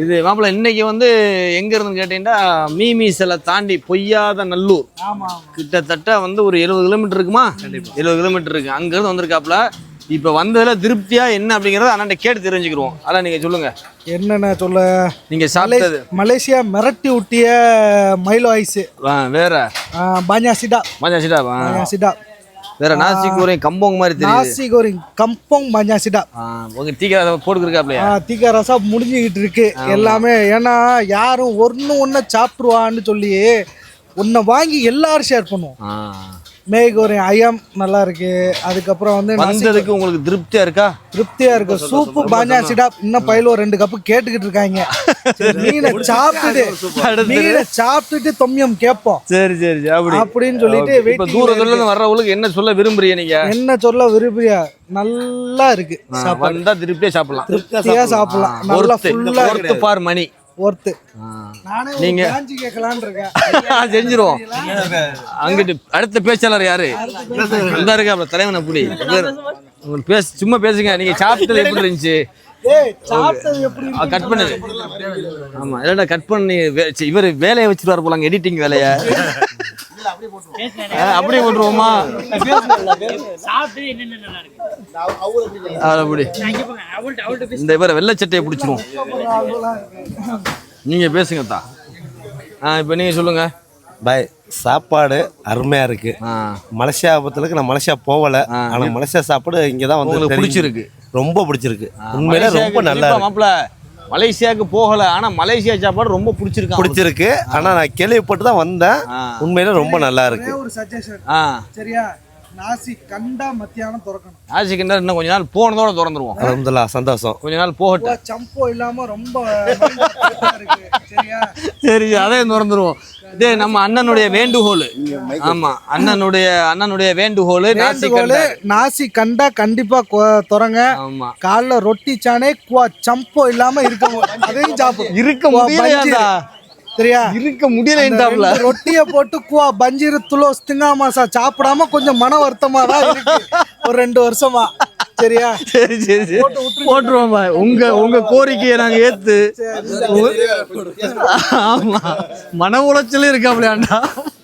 இது மாப்பிள்ள இன்னைக்கு வந்து எங்க இருந்து கேட்டீங்கன்னா மீமீசலை தாண்டி பொய்யாத நல்லூர் கிட்டத்தட்ட வந்து ஒரு 70 கிலோமீட்டர் இருக்குமா? 70 கிலோமீட்டர் இருக்கு. அங்க இருந்து வந்திருக்காப்ல. இப்ப வந்ததுல திருப்தியா என்ன அப்படிங்கறத அண்ணன் கேட்டு தெரிஞ்சுக்கிறோம். அதான் நீங்க சொல்லுங்க. என்னென்ன சொல்ல? நீங்க சாப்பிட்டது மலேசியா மிரட்டி ஊட்டிய மைலோ ஐஸ், வேற பாஞ்சா சிடா வேற நாசி கோரிங் கம்போங் மாதிரி தெரியுது. நாசி கோரிங் கம்போங் பாஞ்சா சிடா. உங்க தீக்கா போட்டுருக்காப்லையா? தீக்கா ரசா முடிஞ்சுக்கிட்டு இருக்கு எல்லாமே. ஏன்னா யாரும் ஒன்னு சாப்பிடுவான்னு சொல்லி ஒன்ன வாங்கி எல்லாரும் ஷேர் பண்ணுவோம். மேகோரிங் ஐயம் நல்லா இருக்கு. அதுக்கப்புறம் வந்து வந்ததுக்கு உங்களுக்கு திருப்தியா இருக்கா? திருப்தியா இருக்கு. சூப்பு பாஞ்சா சிடா இன்னும் பையில 2 கப்பு கேட்டுக்கிட்டு இருக்காங்க. மீனை சாப்பிட்டுட்டு தொம்யம் கேட்போம். சரி அப்படின்னு சொல்லிட்டு இப்ப தூரத்துல இருந்து வர்றவங்களுக்கு என்ன சொல்ல விரும்புறீங்க நீங்க? என்ன சொல்ல விரும்புறியா? நல்லா இருக்கு. வந்தா திருப்தியா சாப்பிடலாம். திருப்தியா சாப்பிடலாம். நல்லா ஃபுல்லா ஒர்த் ஃபார் மணி. ஒர்த்து. நீங்க கேட்கலான்னு இருக்கேன். செஞ்சிருவோம். அங்கிட்டு அடுத்த பேச்சாளர் யாரு? இந்த இருக்காப்ல தலைவன். அப்படி சும்மா பேசுங்க. நீங்க சாப்பிட்டது எப்படி இருந்துச்சு? கட் பண்ணுது. ஆமா இல்லடா கட் பண்ணி இவர் வேலையை வச்சுட்டு போலாங்க. எடிட்டிங் வேலைய அப்படியே போட்டுருவோமா? இந்த இவரை வெள்ளை சட்டையை பிடிச்சிருவோம். நீங்க பேசுங்க தா. இப்ப நீங்க சொல்லுங்க. பாய், சாப்பாடு அருமையா இருக்கு. மலேசியா பத்திலுக்கு நான் மலேசியா போகல. ஆனா மலேசியா சாப்பாடு இங்கதான் வந்து பிடிச்சிருக்கு. ரொம்ப பிடிச்சிருக்கு. உண்மையில ரொம்ப நல்லா மாப்பிள்ள. மலேசியாவுக்கு போகல, ஆனா மலேசியா சாப்பாடு ரொம்ப பிடிச்சிருக்கு. ஆனா நான் கேள்விப்பட்டு தான் வந்தேன். உண்மையில ரொம்ப நல்லா இருக்கு. ஒரு சஜஷன். சரியா? நாசி கண்டா மத்தியானம் திறக்கணும். நாசி கண்டா இன்னும் கொஞ்ச நாள் போனதோட திறந்துருவோம். அல்ஹம்துலில்லாஹ், சந்தோஷம். கொஞ்ச நாள் போகட்டும். சம்போ இல்லாம ரொம்ப இருக்கு. சரியா? சரி, அதே திறந்துருவோம். இதே நம்ம அண்ணனுடைய வேண்டுகோள். ஆமா, அண்ணனுடைய வேண்டுகோள். நாசி கண்டா கண்டிப்பா திறங்க. ஆமா, காலைல ரொட்டி சானே சம்போ இல்லாம அதையும் சாப்பிடும். இருக்க முடியல. சரியா? இருக்க முடியல. ரொட்டிய போட்டு பஞ்சீர் துளோஸ் திங்கா மாசா சாப்பிடாம கொஞ்சம் மன வருத்தமா தான் இருக்கு ஒரு 2 வருஷமா. சரியா? சரி போட்டுருவோம். உங்க கோரிக்கையை நாங்க ஏத்து. ஆமா, மன உளைச்சலே இருக்காப்லையாண்டா.